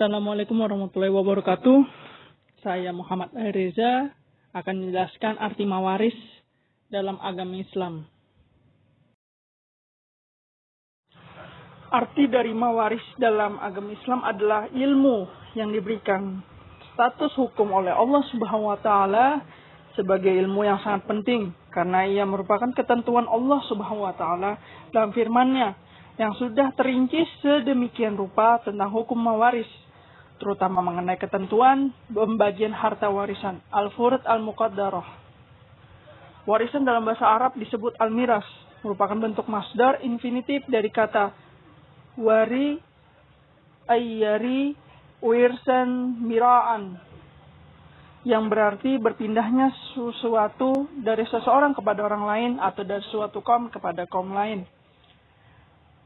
Assalamualaikum warahmatullahi wabarakatuh. Saya Muhammad Reza akan menjelaskan arti mawaris dalam agama Islam. Arti dari mawaris dalam agama Islam adalah ilmu yang diberikan status hukum oleh Allah Subhanahu wa taala sebagai ilmu yang sangat penting karena ia merupakan ketentuan Allah Subhanahu wa taala dalam firman-Nya yang sudah terinci sedemikian rupa tentang hukum mawaris, terutama mengenai ketentuan pembagian harta warisan, al-furud al-muqaddarah. Warisan dalam bahasa Arab disebut al-miras, merupakan bentuk masdar infinitif dari kata wari, ayyari, wirsan, miraan, yang berarti berpindahnya sesuatu dari seseorang kepada orang lain atau dari suatu kaum kepada kaum lain.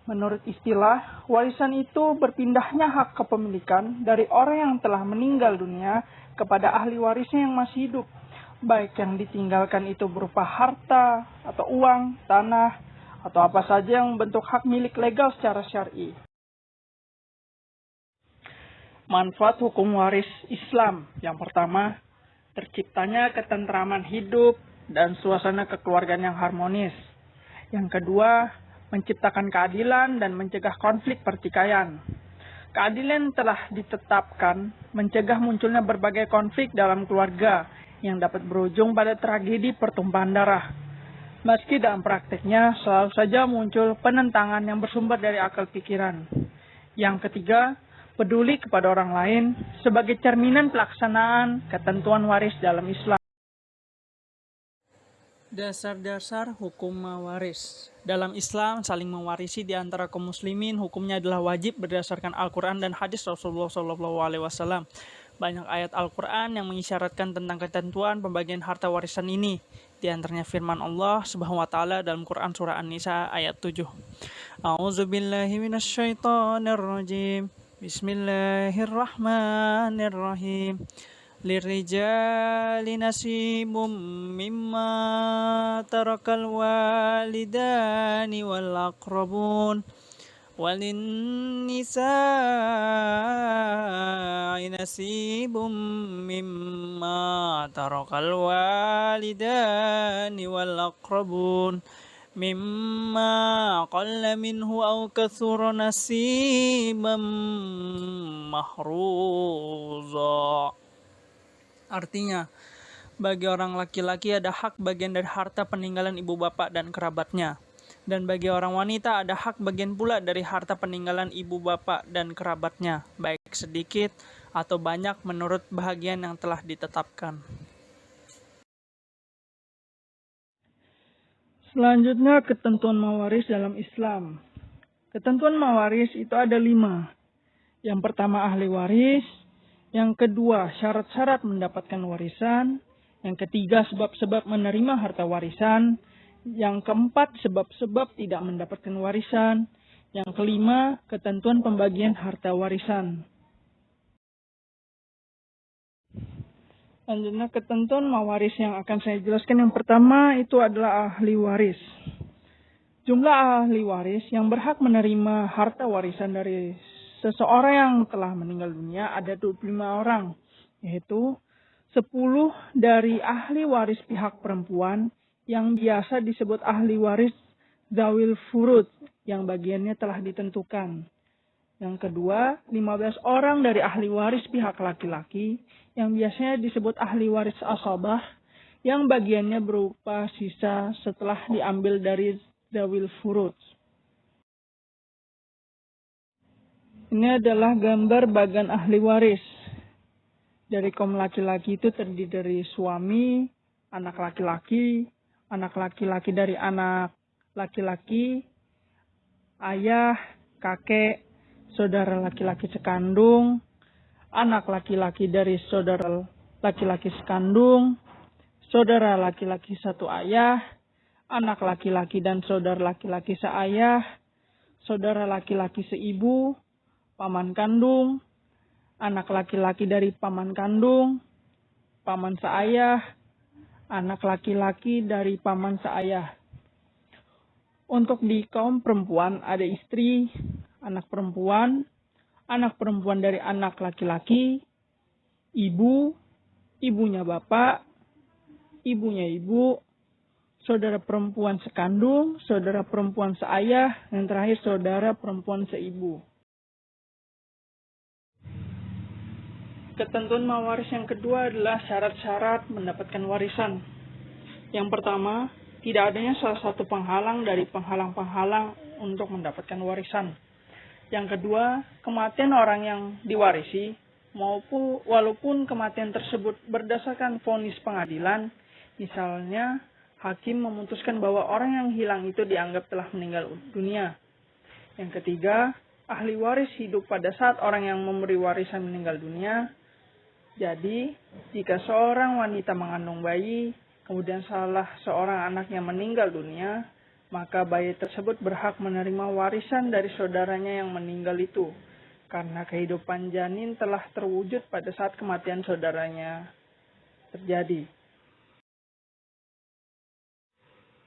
Menurut istilah, warisan itu berpindahnya hak kepemilikan dari orang yang telah meninggal dunia kepada ahli warisnya yang masih hidup, baik yang ditinggalkan itu berupa harta atau uang, tanah, atau apa saja yang bentuk hak milik legal secara syar'i. Manfaat hukum waris Islam. Yang pertama, terciptanya ketentraman hidup dan suasana kekeluargaan yang harmonis. Yang kedua, menciptakan keadilan dan mencegah konflik pertikaian. Keadilan telah ditetapkan mencegah munculnya berbagai konflik dalam keluarga yang dapat berujung pada tragedi pertumpahan darah. Meski dalam prakteknya selalu saja muncul penentangan yang bersumber dari akal pikiran. Yang ketiga, peduli kepada orang lain sebagai cerminan pelaksanaan ketentuan waris dalam Islam. Dasar-dasar hukum mawaris. Dalam Islam, saling mewarisi di antara kaum muslimin hukumnya adalah wajib berdasarkan Al-Quran dan hadis Rasulullah SAW. Banyak ayat Al-Quran yang mengisyaratkan tentang ketentuan pembagian harta warisan ini. Di antaranya firman Allah Subhanahu wa taala dalam Quran surah An-Nisa ayat 7. A'udzubillahi minasyaitonirrajim. Bismillahirrahmanirrahim. Lirijali nasibum mimma tarakal walidani wal aqrabun walin nisa'i nasibum mimma tarakal walidani wal aqrabun mimma qalla minhu aw kathura nasiban mahruza. Artinya, bagi orang laki-laki ada hak bagian dari harta peninggalan ibu bapak dan kerabatnya. Dan bagi orang wanita ada hak bagian pula dari harta peninggalan ibu bapak dan kerabatnya, baik sedikit atau banyak menurut bahagian yang telah ditetapkan. Selanjutnya, ketentuan mawaris dalam Islam. Ketentuan mawaris itu ada 5. Yang pertama, ahli waris. Yang kedua, syarat-syarat mendapatkan warisan. Yang ketiga, sebab-sebab menerima harta warisan. Yang keempat, sebab-sebab tidak mendapatkan warisan. Yang kelima, ketentuan pembagian harta warisan. Selanjutnya, ketentuan mawaris yang akan saya jelaskan. Yang pertama itu adalah ahli waris. Jumlah ahli waris yang berhak menerima harta warisan dari seseorang yang telah meninggal dunia ada 25 orang, yaitu 10 dari ahli waris pihak perempuan yang biasa disebut ahli waris zawil furud yang bagiannya telah ditentukan. Yang kedua, 15 orang dari ahli waris pihak laki-laki yang biasanya disebut ahli waris asabah yang bagiannya berupa sisa setelah diambil dari zawil furud. Ini adalah gambar bagan ahli waris. Dari kaum laki-laki itu terdiri dari suami, anak laki-laki dari anak laki-laki, ayah, kakek, saudara laki-laki sekandung, anak laki-laki dari saudara laki-laki sekandung, saudara laki-laki satu ayah, anak laki-laki dan saudara laki-laki seayah, saudara laki-laki seibu, paman kandung, anak laki-laki dari paman kandung, paman seayah, anak laki-laki dari paman seayah. Untuk di kaum perempuan ada istri, anak perempuan, anak perempuan dari anak laki-laki, ibu, ibunya bapak, ibunya ibu, saudara perempuan sekandung, saudara perempuan seayah, dan terakhir saudara perempuan seibu. Ketentuan mewaris yang kedua adalah syarat-syarat mendapatkan warisan. Yang pertama, tidak adanya salah satu penghalang dari penghalang-penghalang untuk mendapatkan warisan. Yang kedua, kematian orang yang diwarisi, walaupun kematian tersebut berdasarkan vonis pengadilan, misalnya hakim memutuskan bahwa orang yang hilang itu dianggap telah meninggal dunia. Yang ketiga, ahli waris hidup pada saat orang yang memberi warisan meninggal dunia. Jadi, jika seorang wanita mengandung bayi, kemudian salah seorang anaknya meninggal dunia, maka bayi tersebut berhak menerima warisan dari saudaranya yang meninggal itu, karena kehidupan janin telah terwujud pada saat kematian saudaranya terjadi.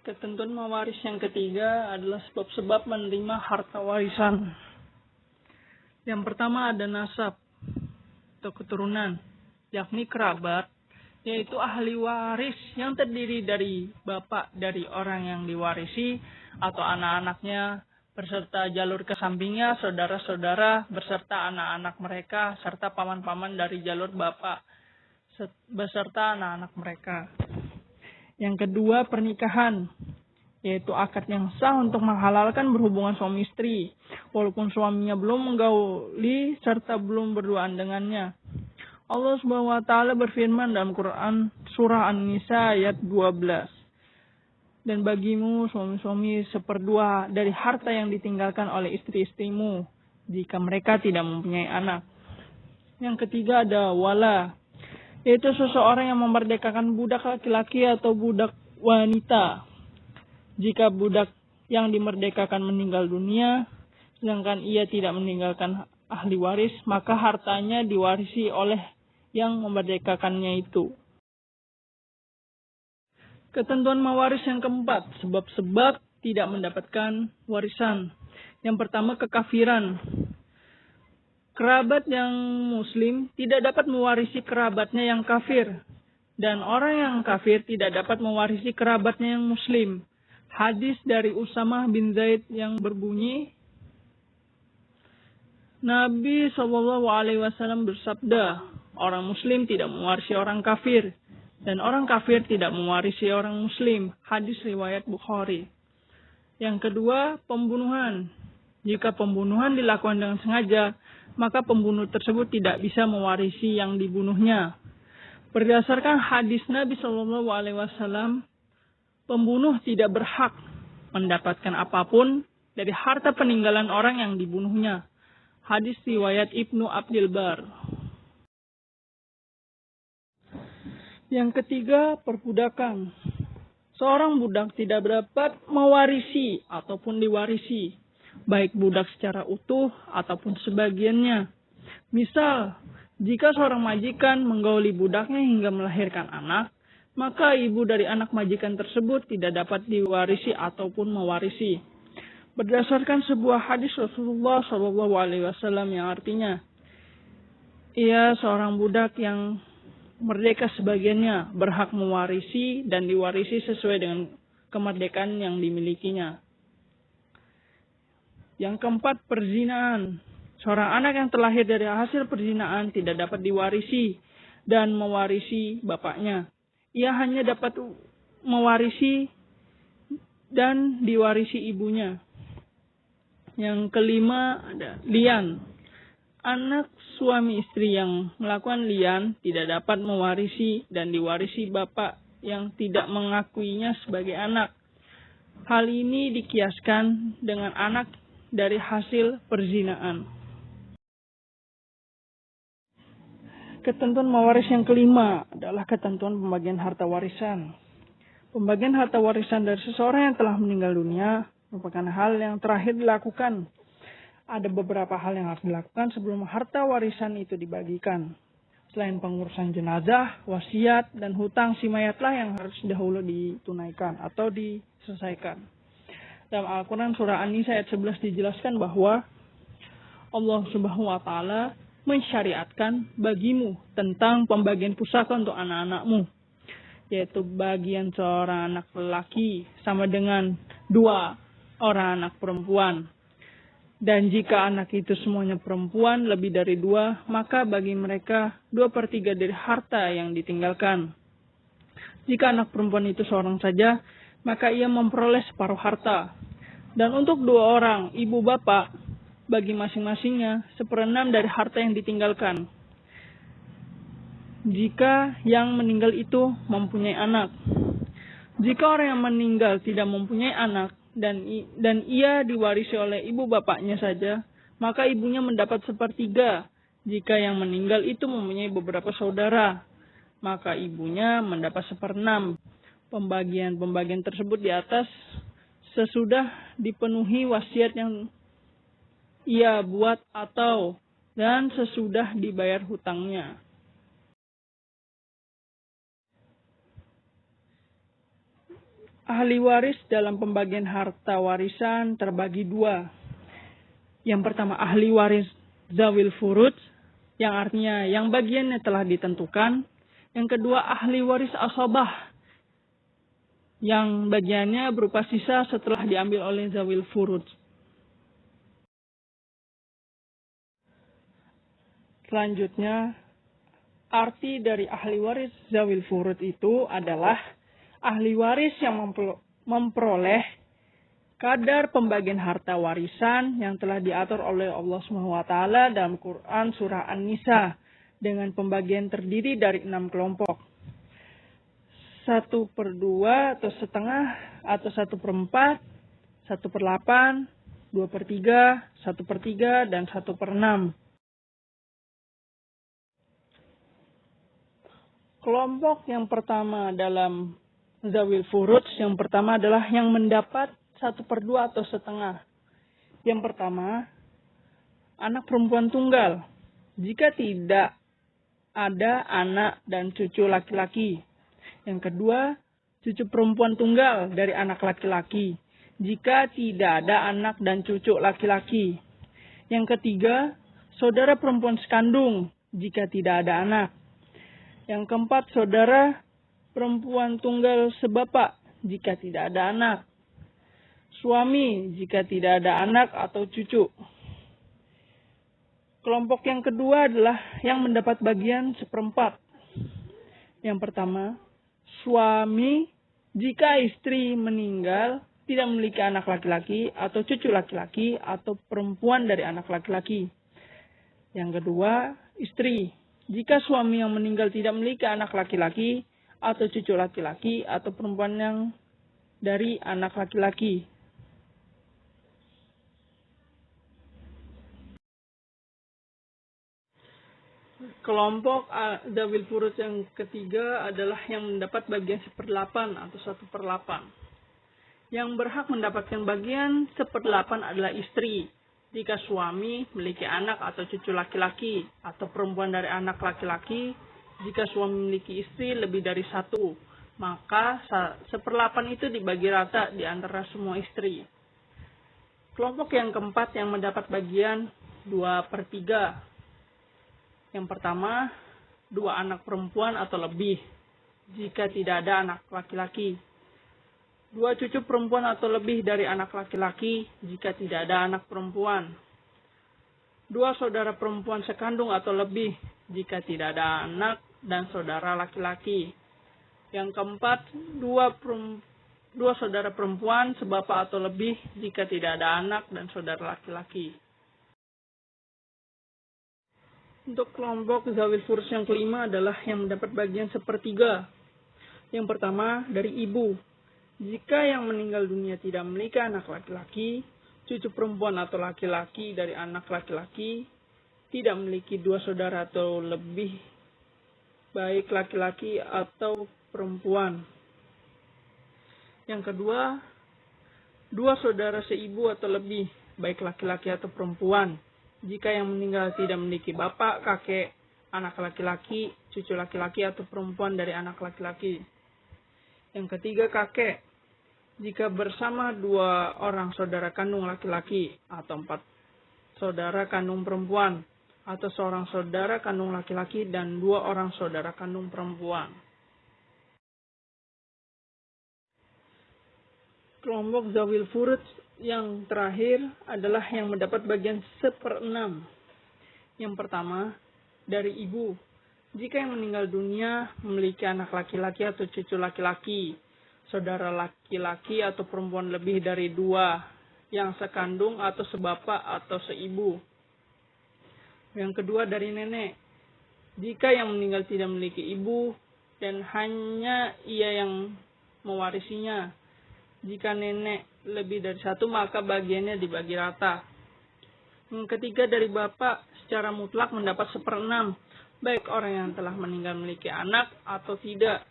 Ketentuan mewaris yang ketiga adalah sebab-sebab menerima harta warisan. Yang pertama ada nasab atau keturunan, yakni kerabat, yaitu ahli waris yang terdiri dari bapak dari orang yang diwarisi atau anak-anaknya, beserta jalur kesampingnya, saudara-saudara, beserta anak-anak mereka, serta paman-paman dari jalur bapak, beserta anak-anak mereka. Yang kedua, pernikahan, yaitu akad yang sah untuk menghalalkan berhubungan suami istri, walaupun suaminya belum menggauli serta belum berduaan dengannya. Allah Subhanahu wa taala berfirman dalam Quran surah An-Nisa ayat 12. Dan bagimu suami-suami seperdua dari harta yang ditinggalkan oleh istri-istrimu jika mereka tidak mempunyai anak. Yang ketiga ada wala, yaitu seseorang yang memerdekakan budak laki-laki atau budak wanita. Jika budak yang dimerdekakan meninggal dunia, sedangkan ia tidak meninggalkan ahli waris, maka hartanya diwarisi oleh yang memerdekakannya itu. Ketentuan mewaris yang keempat, sebab-sebab tidak mendapatkan warisan. Yang pertama, kekafiran. Kerabat yang muslim tidak dapat mewarisi kerabatnya yang kafir, dan orang yang kafir tidak dapat mewarisi kerabatnya yang muslim. Hadis dari Usamah bin Zaid yang berbunyi, Nabi SAW bersabda, orang muslim tidak mewarisi orang kafir, dan orang kafir tidak mewarisi orang muslim. Hadis riwayat Bukhari. Yang kedua, pembunuhan. Jika pembunuhan dilakukan dengan sengaja, maka pembunuh tersebut tidak bisa mewarisi yang dibunuhnya. Berdasarkan hadis Nabi SAW, pembunuh tidak berhak mendapatkan apapun dari harta peninggalan orang yang dibunuhnya. Hadis riwayat Ibnu Abdul Bar. Yang ketiga, perbudakan. Seorang budak tidak dapat mewarisi ataupun diwarisi, baik budak secara utuh ataupun sebagiannya. Misal, jika seorang majikan menggauli budaknya hingga melahirkan anak, maka ibu dari anak majikan tersebut tidak dapat diwarisi ataupun mewarisi. Berdasarkan sebuah hadis Rasulullah SAW yang artinya, ia seorang budak yang merdeka sebagiannya berhak mewarisi dan diwarisi sesuai dengan kemerdekaan yang dimilikinya. Yang keempat, perzinaan. Seorang anak yang terlahir dari hasil perzinaan tidak dapat diwarisi dan mewarisi bapaknya. Ia hanya dapat mewarisi dan diwarisi ibunya. Yang kelima ada lian. Anak suami istri yang melakukan lian tidak dapat mewarisi dan diwarisi bapak yang tidak mengakuinya sebagai anak. Hal ini dikiaskan dengan anak dari hasil perzinaan. Ketentuan mewaris yang kelima adalah ketentuan pembagian harta warisan. Pembagian harta warisan dari seseorang yang telah meninggal dunia merupakan hal yang terakhir dilakukan. Ada beberapa hal yang harus dilakukan sebelum harta warisan itu dibagikan. Selain pengurusan jenazah, wasiat, dan hutang si mayatlah yang harus dahulu ditunaikan atau diselesaikan. Dalam Al-Quran surah An-Nisa ayat 11 dijelaskan bahwa Allah Subhanahu wa taala mensyariatkan bagimu tentang pembagian pusaka untuk anak-anakmu, yaitu bagian seorang anak lelaki sama dengan 2 orang anak perempuan. Dan jika anak itu semuanya perempuan lebih dari 2, maka bagi mereka 2/3 dari harta yang ditinggalkan. Jika anak perempuan itu seorang saja, maka ia memperoleh separuh harta. Dan untuk 2 orang ibu bapak, bagi masing-masingnya 1/6 dari harta yang ditinggalkan. Jika yang meninggal itu mempunyai anak. Jika orang yang meninggal tidak mempunyai anak, dan ia diwarisi oleh ibu bapaknya saja, maka ibunya mendapat 1/3. Jika yang meninggal itu mempunyai beberapa saudara, maka ibunya mendapat 1/6. Pembagian tersebut di atas sesudah dipenuhi wasiat yang ia buat dan sesudah dibayar hutangnya. Ahli waris dalam pembagian harta warisan terbagi 2. Yang pertama ahli waris zawil furud, yang artinya yang bagiannya telah ditentukan. Yang kedua ahli waris asabah, yang bagiannya berupa sisa setelah diambil oleh zawil furud. Selanjutnya, arti dari ahli waris zawil furud itu adalah ahli waris yang memperoleh kadar pembagian harta warisan yang telah diatur oleh Allah SWT dalam Quran Surah An-Nisa dengan pembagian terdiri dari 6 kelompok. 1/2 atau setengah atau 1/4, 1/8, 2/3, 1/3, dan 1/6. Kelompok yang pertama dalam zawil furud, yang pertama adalah yang mendapat 1/2 atau setengah. Yang pertama, anak perempuan tunggal. Jika tidak ada anak dan cucu laki-laki. Yang kedua, cucu perempuan tunggal dari anak laki-laki. Jika tidak ada anak dan cucu laki-laki. Yang ketiga, saudara perempuan sekandung jika tidak ada anak. Yang keempat, saudara perempuan tunggal sebapak jika tidak ada anak. Suami jika tidak ada anak atau cucu. Kelompok yang kedua adalah yang mendapat bagian 1/4. Yang pertama, suami jika istri meninggal tidak memiliki anak laki-laki atau cucu laki-laki atau perempuan dari anak laki-laki. Yang kedua, istri jika suami yang meninggal tidak memiliki anak laki-laki atau cucu laki-laki atau perempuan yang dari anak laki-laki. Kelompok zawil furud yang ketiga adalah yang mendapat bagian 1/8 atau 1/8. Yang berhak mendapatkan bagian 1/8 adalah istri. Jika suami memiliki anak atau cucu laki-laki atau perempuan dari anak laki-laki, jika suami memiliki istri lebih dari 1, maka 1/8 itu dibagi rata di antara semua istri. Kelompok yang keempat yang mendapat bagian 2/3. Yang pertama, 2 anak perempuan atau lebih, jika tidak ada anak laki-laki. 2 cucu perempuan atau lebih dari anak laki-laki, jika tidak ada anak perempuan. 2 saudara perempuan sekandung atau lebih, jika tidak ada anak dan saudara laki-laki. Yang keempat, 2 saudara perempuan sebapak atau lebih, jika tidak ada anak dan saudara laki-laki. Untuk kelompok zawil furud yang kelima adalah yang mendapat bagian 1/3. Yang pertama, dari ibu. Jika yang meninggal dunia tidak memiliki anak laki-laki, cucu perempuan atau laki-laki dari anak laki-laki, tidak memiliki 2 saudara atau lebih, baik laki-laki atau perempuan. Yang kedua, 2 saudara seibu atau lebih, baik laki-laki atau perempuan. Jika yang meninggal tidak memiliki bapak, kakek, anak laki-laki, cucu laki-laki atau perempuan dari anak laki-laki. Yang ketiga, kakek. Jika bersama 2 orang saudara kandung laki-laki atau 4 saudara kandung perempuan, atau seorang saudara kandung laki-laki dan 2 orang saudara kandung perempuan. Kelompok zawil furud yang terakhir adalah yang mendapat bagian 1/6. Yang pertama, dari ibu. Jika yang meninggal dunia memiliki anak laki-laki atau cucu laki-laki, saudara laki-laki atau perempuan lebih dari 2, yang sekandung atau sebapak atau seibu. Yang kedua, dari nenek. Jika yang meninggal tidak memiliki ibu dan hanya ia yang mewarisinya. Jika nenek lebih dari 1, maka bagiannya dibagi rata. Yang ketiga, dari bapak, secara mutlak mendapat 1/6, baik orang yang telah meninggal memiliki anak atau tidak.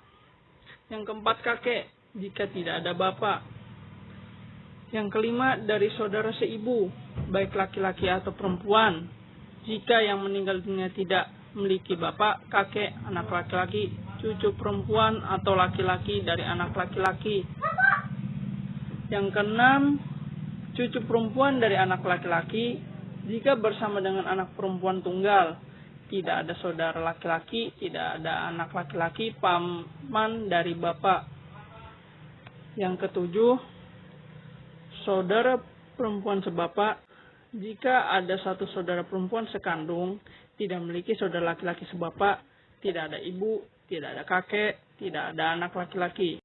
Yang keempat, kakek, jika tidak ada bapak. Yang kelima, dari saudara seibu, baik laki-laki atau perempuan. Jika yang meninggal dunia tidak memiliki bapak, kakek, anak laki-laki, cucu perempuan atau laki-laki dari anak laki-laki. Yang keenam, cucu perempuan dari anak laki-laki, jika bersama dengan anak perempuan tunggal, tidak ada saudara laki-laki, tidak ada anak laki-laki, paman dari bapak. Yang ketujuh, saudara perempuan sebapak, jika ada satu saudara perempuan sekandung, tidak memiliki saudara laki-laki sebapak, tidak ada ibu, tidak ada kakek, tidak ada anak laki-laki.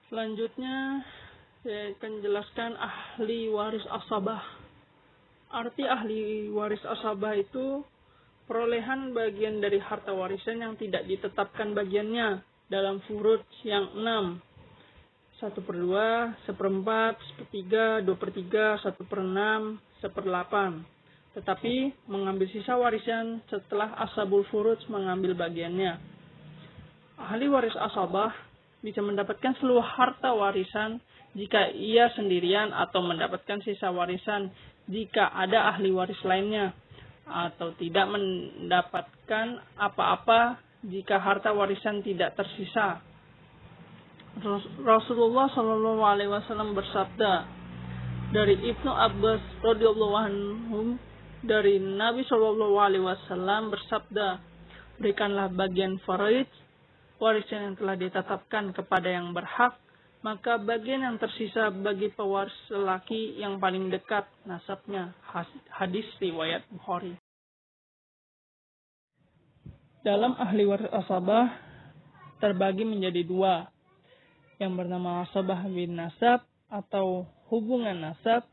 Selanjutnya, saya akan jelaskan ahli waris asabah. Arti ahli waris asabah itu perolehan bagian dari harta warisan yang tidak ditetapkan bagiannya dalam furud yang 6. 1/2, 1/4, 1/3, 2/3, 1/6, 1/8. Tetapi mengambil sisa warisan setelah ashabul furud mengambil bagiannya. Ahli waris asabah bisa mendapatkan seluruh harta warisan jika ia sendirian atau mendapatkan sisa warisan jika ada ahli waris lainnya, atau tidak mendapatkan apa-apa jika harta warisan tidak tersisa. Rasulullah SAW bersabda dari Ibnu Abbas radhiyallahu anhu, dari Nabi SAW bersabda, berikanlah bagian faraid warisan yang telah ditetapkan kepada yang berhak, maka bagian yang tersisa bagi pewaris lelaki yang paling dekat nasabnya. Hadis riwayat Bukhari. Dalam ahli waris asabah terbagi menjadi 2. Yang bernama asabah bin nasab atau hubungan nasab.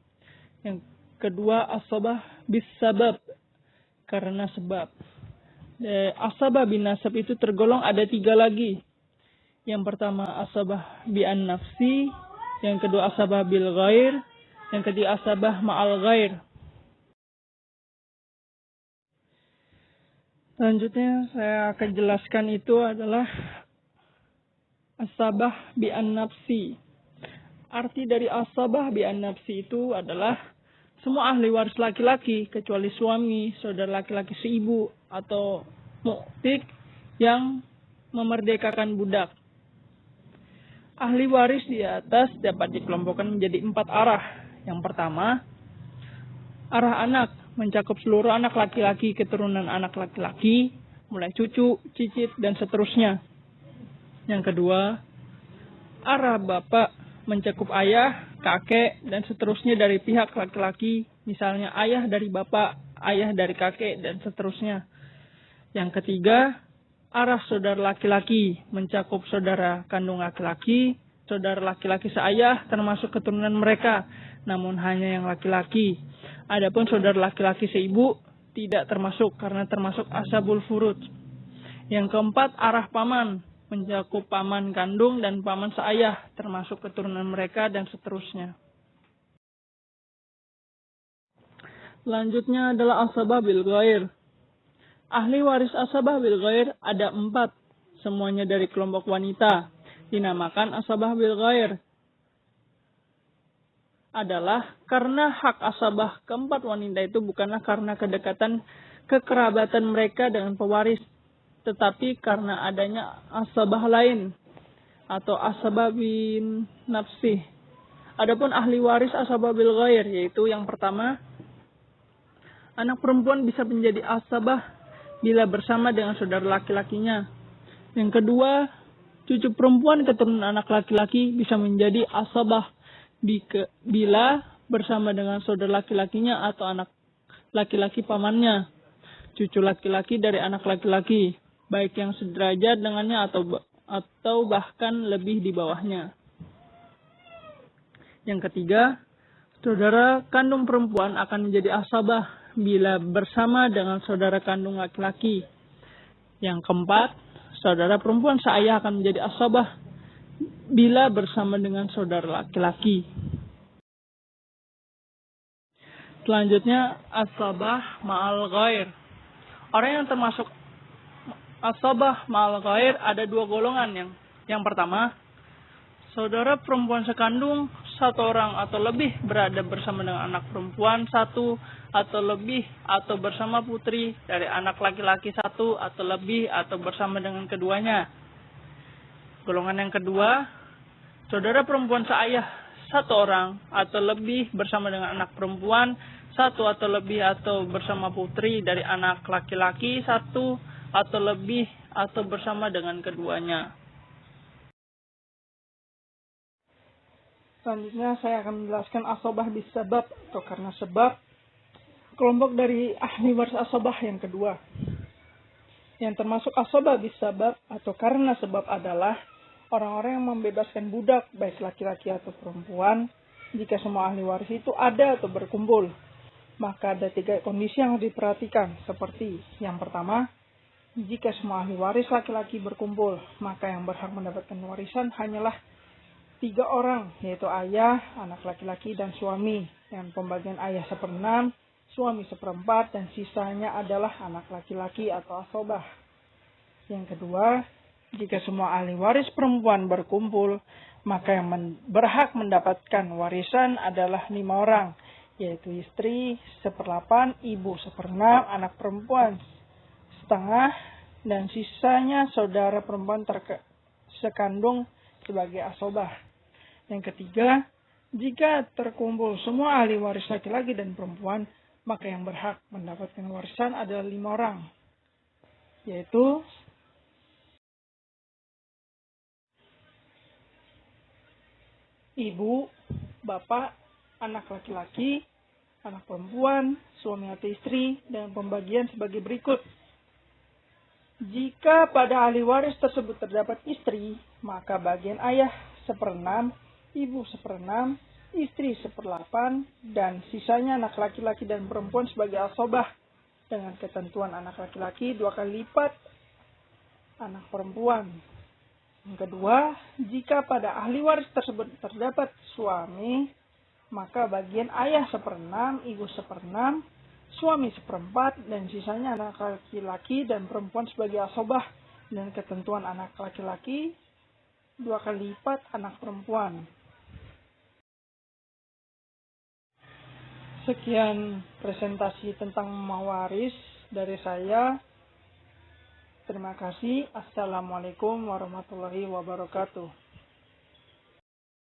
Yang kedua, asabah bis sabab, karena sebab. Asabah bin nasab itu tergolong ada 3 lagi. Yang pertama asabah bi'an nafsi, yang kedua asabah bil ghair, yang ketiga asabah ma'al ghair. Selanjutnya saya akan jelaskan itu adalah asabah bi'an nafsi. Arti dari asabah bi'an nafsi itu adalah semua ahli waris laki-laki kecuali suami, saudara laki-laki seibu atau mu'tik yang memerdekakan budak. Ahli waris di atas dapat dikelompokkan menjadi 4 arah. Yang pertama, arah anak mencakup seluruh anak laki-laki, keturunan anak laki-laki, mulai cucu, cicit, dan seterusnya. Yang kedua, arah bapak mencakup ayah, kakek, dan seterusnya dari pihak laki-laki, misalnya ayah dari bapak, ayah dari kakek, dan seterusnya. Yang ketiga, arah saudara laki-laki mencakup saudara kandung laki-laki, saudara laki-laki seayah termasuk keturunan mereka, namun hanya yang laki-laki. Adapun saudara laki-laki seibu tidak termasuk karena termasuk ashabul furud. Yang keempat, arah paman mencakup paman kandung dan paman seayah termasuk keturunan mereka dan seterusnya. Selanjutnya adalah asabah bil ghair. Ahli waris asabah bil ghair ada 4, semuanya dari kelompok wanita. Dinamakan asabah bil ghair adalah karena hak asabah keempat wanita itu bukanlah karena kedekatan kekerabatan mereka dengan pewaris, tetapi karena adanya asabah lain atau asabah bin nafsih Adapun ahli waris asabah bil ghair, yaitu yang pertama, anak perempuan bisa menjadi asabah bila bersama dengan saudara laki-lakinya. Yang kedua, cucu perempuan keturunan anak laki-laki bisa menjadi asabah bila bersama dengan saudara laki-lakinya atau anak laki-laki pamannya. Cucu laki-laki dari anak laki-laki, baik yang sederajat dengannya atau bahkan lebih di bawahnya. Yang ketiga, saudara kandung perempuan akan menjadi asabah bila bersama dengan saudara kandung laki-laki. Yang keempat, saudara perempuan seayah akan menjadi asabah bila bersama dengan saudara laki-laki. Selanjutnya, asabah ma'al ghair. Orang yang termasuk asabah ma'al ghair ada dua golongan. Yang pertama, saudara perempuan sekandung satu orang atau lebih berada bersama dengan anak perempuan satu atau lebih atau bersama putri dari anak laki-laki satu atau lebih atau bersama dengan keduanya. Golongan yang kedua, saudara perempuan seayah satu orang atau lebih bersama dengan anak perempuan satu atau lebih atau bersama putri dari anak laki-laki satu atau lebih atau bersama dengan keduanya. Selanjutnya saya akan menjelaskan asabah bisabab atau karena sebab, kelompok dari ahli waris asabah yang kedua. Yang termasuk asabah bisabab atau karena sebab adalah orang-orang yang membebaskan budak baik laki-laki atau perempuan jika semua ahli waris itu ada atau berkumpul. Maka ada 3 kondisi yang harus diperhatikan, seperti yang pertama, jika semua ahli waris laki-laki berkumpul, maka yang berhak mendapatkan warisan hanyalah 3 orang, yaitu ayah, anak laki-laki, dan suami. Dengan pembagian ayah 1/6, suami 1/4, dan sisanya adalah anak laki-laki atau asabah. Yang kedua, jika semua ahli waris perempuan berkumpul, maka yang berhak mendapatkan warisan adalah 5 orang, yaitu istri 1/8, ibu 1/6, anak perempuan 1/2, dan sisanya saudara perempuan sekandung sebagai asabah. Yang ketiga, jika terkumpul semua ahli waris laki-laki dan perempuan, maka yang berhak mendapatkan warisan adalah 5 orang, yaitu ibu, bapak, anak laki-laki, anak perempuan, suami atau istri, dengan pembagian sebagai berikut. Jika pada ahli waris tersebut terdapat istri, maka bagian ayah 1/6, ibu 1/6, istri 1/8, dan sisanya anak laki-laki dan perempuan sebagai asabah, dengan ketentuan anak laki-laki 2 kali lipat anak perempuan. Yang kedua, jika pada ahli waris tersebut terdapat suami, maka bagian ayah 1/6, ibu 1/6, suami 1/4, dan sisanya anak laki-laki dan perempuan sebagai asabah, dengan ketentuan anak laki-laki 2 kali lipat anak perempuan. Sekian presentasi tentang mawaris dari saya. Terima kasih. Assalamualaikum warahmatullahi wabarakatuh.